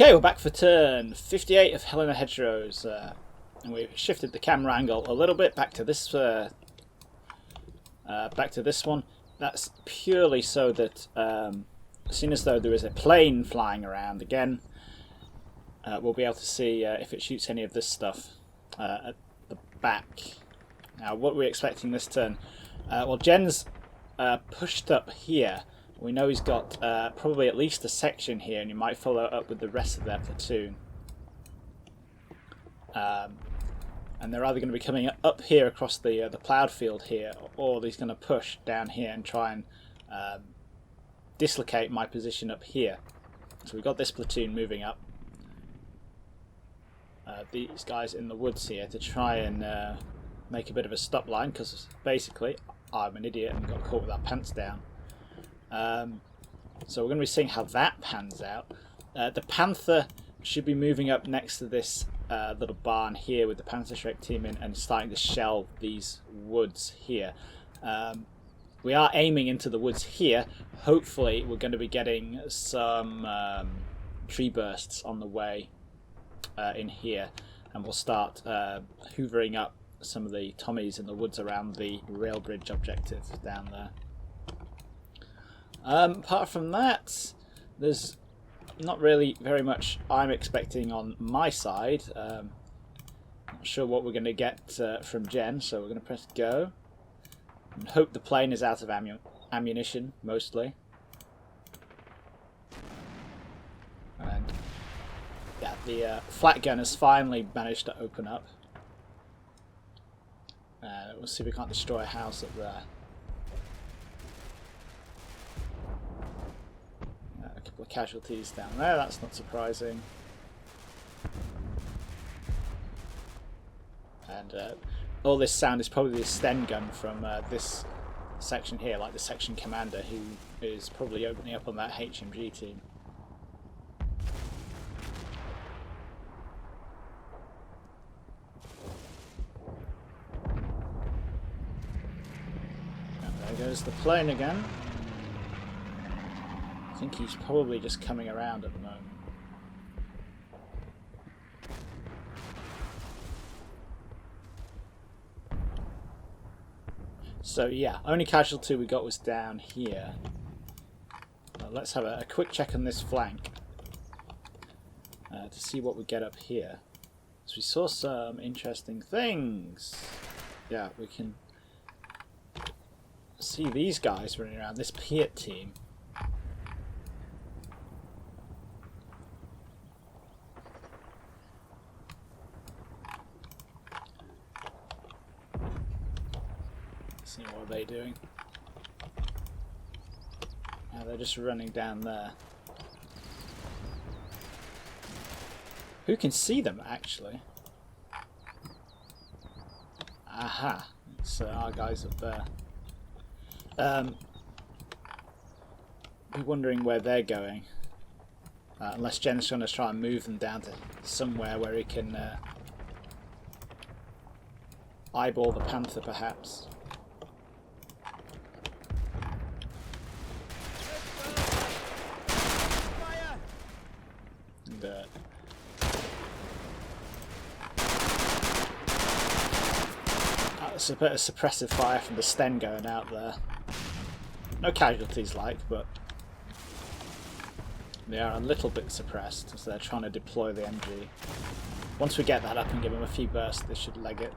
Okay, we're back for turn 58 of Helena Hedgerows, and we've shifted the camera angle a little bit back to this one. That's purely so that as soon as though there is a plane flying around again, we'll be able to see if it shoots any of this stuff at the back. Now, what we're expecting this turn? Well, Jen's pushed up here. We know he's got probably at least a section here, and he might follow up with the rest of their platoon. And they're either going to be coming up here across the ploughed field here, or he's going to push down here and try and dislocate my position up here. So we've got this platoon moving up. These guys in the woods here to try and make a bit of a stop line, because basically I'm an idiot and got caught with our pants down. So we're going to be seeing how that pans out. The Panther should be moving up next to this little barn here with the Panther Shrek team in and starting to shell these woods here. We are aiming into the woods here. Hopefully we're going to be getting some tree bursts on the way in here, and we'll start hoovering up some of the Tommies in the woods around the rail bridge objective down there. Apart from that, there's not really very much I'm expecting on my side. Not sure what we're going to get from Jen, so we're going to press go and hope the plane is out of ammunition, mostly. And yeah, the flat gun has finally managed to open up. We'll see if we can't destroy a house up there. A couple of casualties down there, that's not surprising. And all this sound is probably the Sten gun from this section here, like the section commander who is probably opening up on that HMG team. And there goes the plane again. I think he's probably just coming around at the moment. So yeah, only casualty we got was down here. Let's have a quick check on this flank to see what we get up here. So we saw some interesting things. Yeah, we can see these guys running around, this Piet team. What are they doing? Yeah, they're just running down there. Who can see them, actually? Aha! It's our guys up there. We're wondering where they're going. Unless Jen's going to try and move them down to somewhere where he can eyeball the Panther, perhaps. That's a bit of suppressive fire from the Sten going out there. No casualties but they are a little bit suppressed as they're trying to deploy the MG. Once we get that up and give them a few bursts, they should leg it.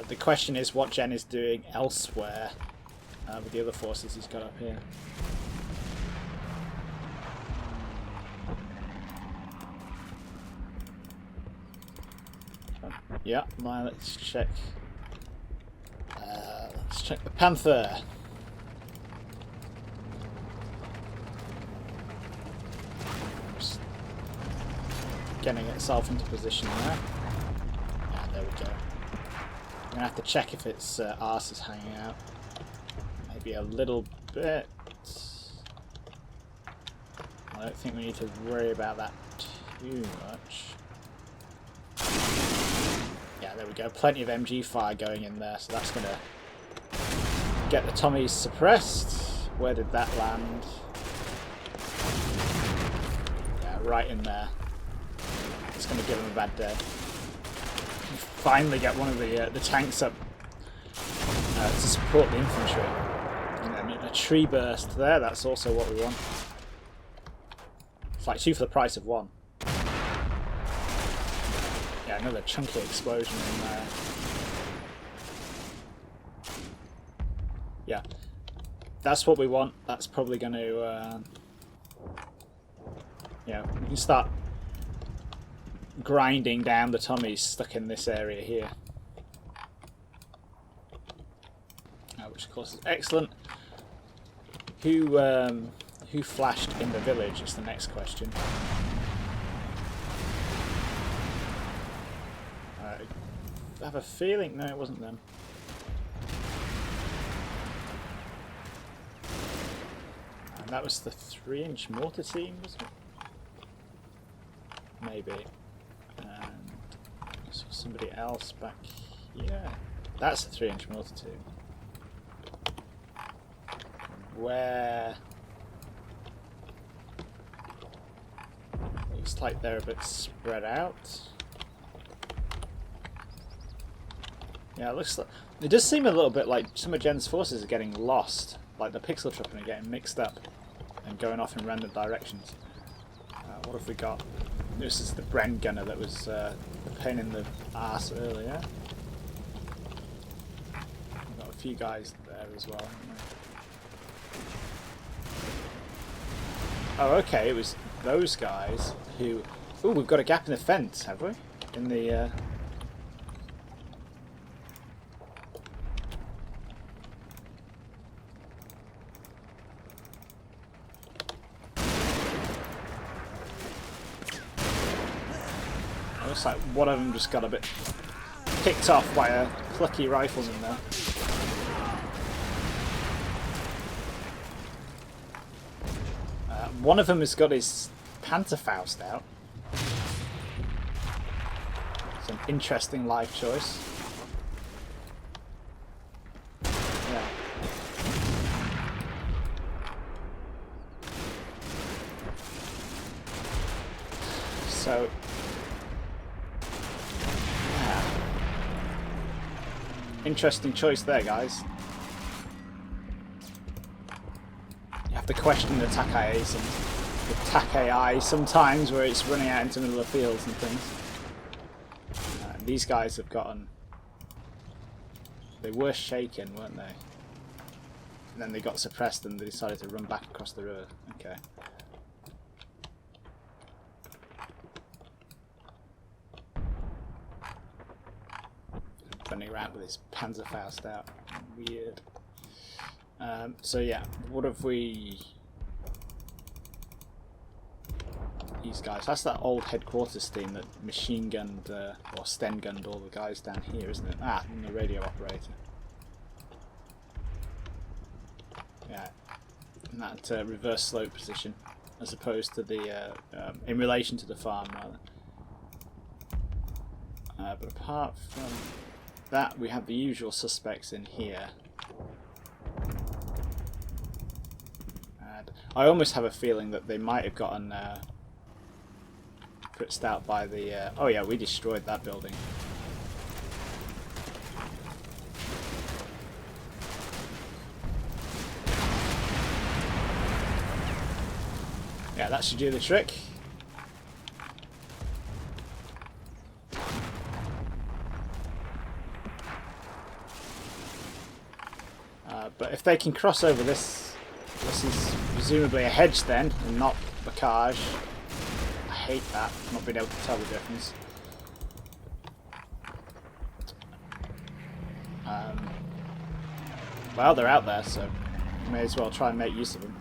The question is what Jen is doing elsewhere with the other forces he's got up here. Yeah, let's check. Let's check the Panther. Just getting itself into position there. Yeah, there we go. I'm gonna have to check if its arse is hanging out. Maybe a little bit. I don't think we need to worry about that too much. Yeah, there we go. Plenty of MG fire going in there, so that's going to get the Tommies suppressed. Where did that land? Yeah, right in there. It's going to give them a bad day. Finally get one of the tanks up to support the infantry. And then a tree burst there, that's also what we want. It's like 2 for the price of 1. Yeah, another chunky explosion in there. Yeah, that's what we want. That's probably going to... yeah, we can start grinding down the Tommies stuck in this area here. Which of course is excellent. Who flashed in the village is the next question. I have a feeling... no, it wasn't them. And that was the 3-inch mortar team, wasn't it? Maybe. And so somebody else back here. That's a 3-inch mortar team. Where... looks like they're a bit spread out. Yeah, it looks like... it does seem a little bit like some of Jen's forces are getting lost. Like the pixel trooping are getting mixed up and going off in random directions. What have we got? This is the Bren gunner that was a pain in the arse earlier. We've got a few guys there as well, haven't we? Oh, okay, it was those guys who... ooh, we've got a gap in the fence, have we? In the... looks like one of them just got a bit picked off by a plucky rifleman there. One of them has got his Panzerfaust out. It's an interesting life choice. Yeah. So... yeah. Interesting choice there, guys. To question the attack AI sometimes, where it's running out into the middle of fields and things. These guys have gotten... they were shaken, weren't they? And then they got suppressed and they decided to run back across the river. Okay. Running around with his Panzerfaust out. Weird. So yeah, what have we... these guys, that's that old headquarters team that machine gunned, or Sten gunned all the guys down here, isn't it? Ah, and the radio operator. Yeah, in that reverse slope position, as opposed to the, in relation to the farm rather. But apart from that, we have the usual suspects in here. I almost have a feeling that they might have gotten fritzed out by the... oh yeah, we destroyed that building. Yeah, that should do the trick. But if they can cross over this is presumably a hedge then, and not Bocage. I hate that, not being able to tell the difference. Well, they're out there, so we may as well try and make use of them.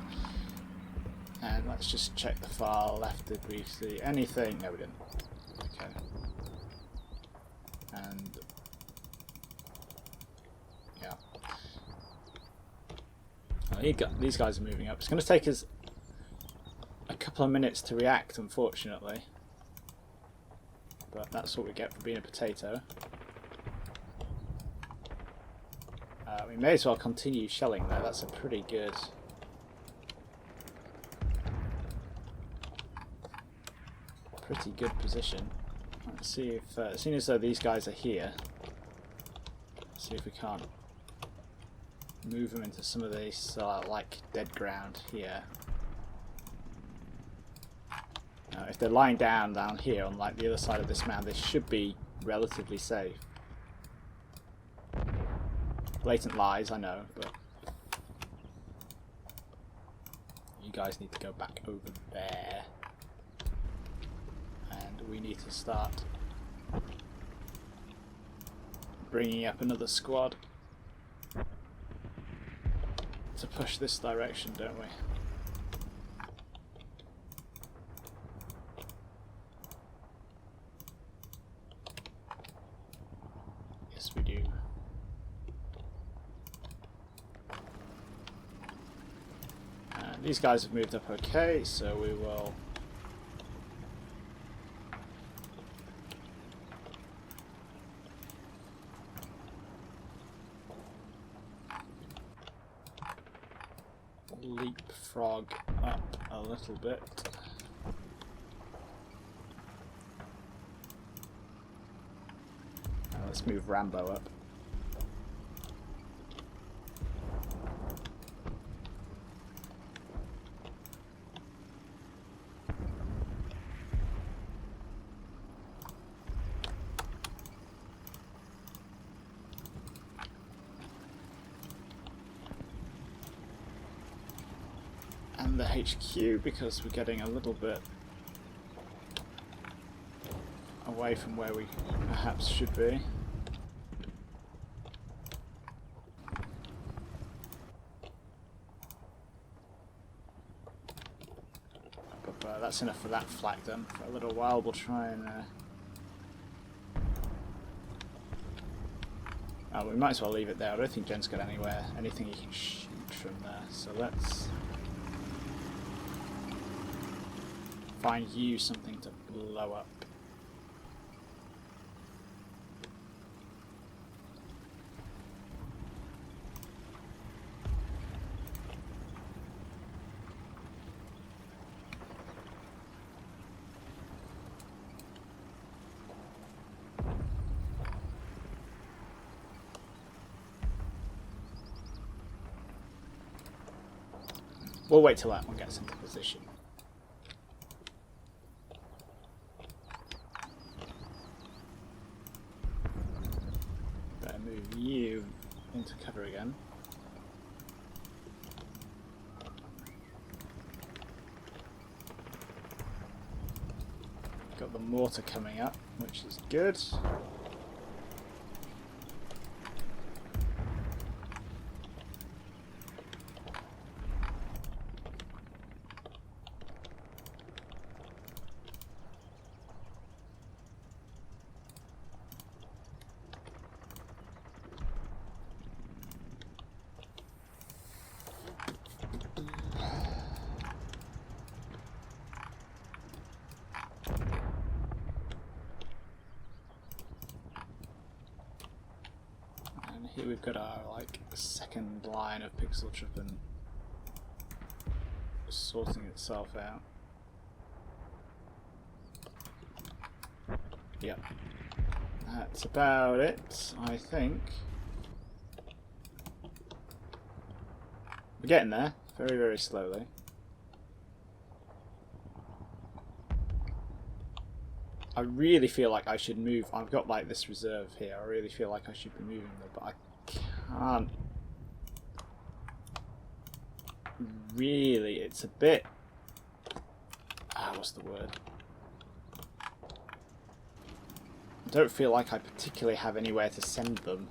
And let's just check the far left. Did we see anything? No, we didn't. Okay. And yeah. These guys are moving up. It's going to take us a couple of minutes to react, unfortunately. But that's what we get for being a potato. We may as well continue shelling there. That's a pretty good... pretty good position. Let's see if, seeing as though these guys are here, let's see if we can't move them into some of these like dead ground here. If they're lying down here on like the other side of this mound, they should be relatively safe. Blatant lies, I know, but you guys need to go back over there, and we need to start bringing up another squad to push this direction, don't we? Yes, we do. And these guys have moved up okay, so we will leapfrog up a little bit. Let's move Rambo up. And the HQ, because we're getting a little bit away from where we perhaps should be. But that's enough for that flag done. For a little while we'll try and oh, we might as well leave it there. I don't think Jen's got anything he can shoot from there, so let's find you something to blow up. We'll wait till that one gets into position. Better move you into cover again. Got the mortar coming up, which is good. Here we've got our second line of pixel tripping sorting itself out. Yep, that's about it, I think. We're getting there, very, very slowly. I really feel like I should move. I've got like this reserve here. I really feel like I should be moving them, but I can't. Really, it's a bit. What's the word? I don't feel like I particularly have anywhere to send them.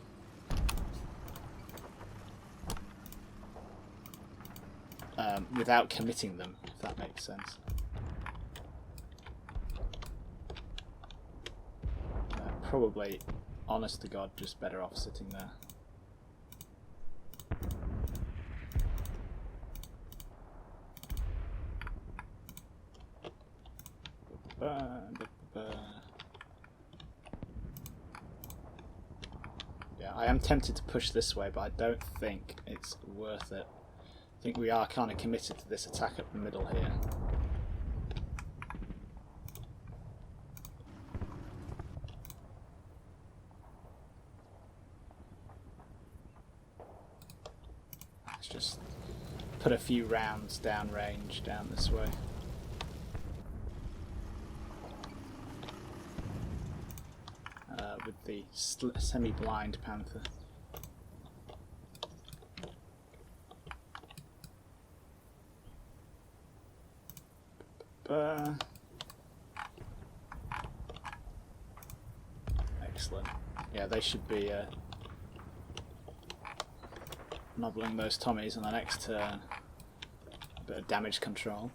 Without committing them, if that makes sense. Probably, honest to God, just better off sitting there. Yeah, I am tempted to push this way, but I don't think it's worth it. I think we are kind of committed to this attack up the middle here. just put a few rounds downrange down this way. With the semi-blind panther. Excellent. Yeah, they should be nobbling those Tommies on the next turn. A bit of damage control.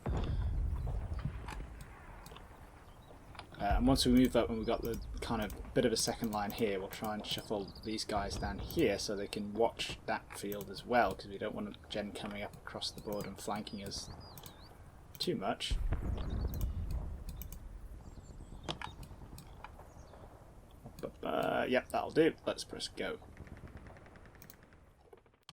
And once we move up and we've got the kind of bit of a second line here, we'll try and shuffle these guys down here so they can watch that field as well, because we don't want a gen coming up across the board and flanking us too much. But yep, that'll do. Let's press go.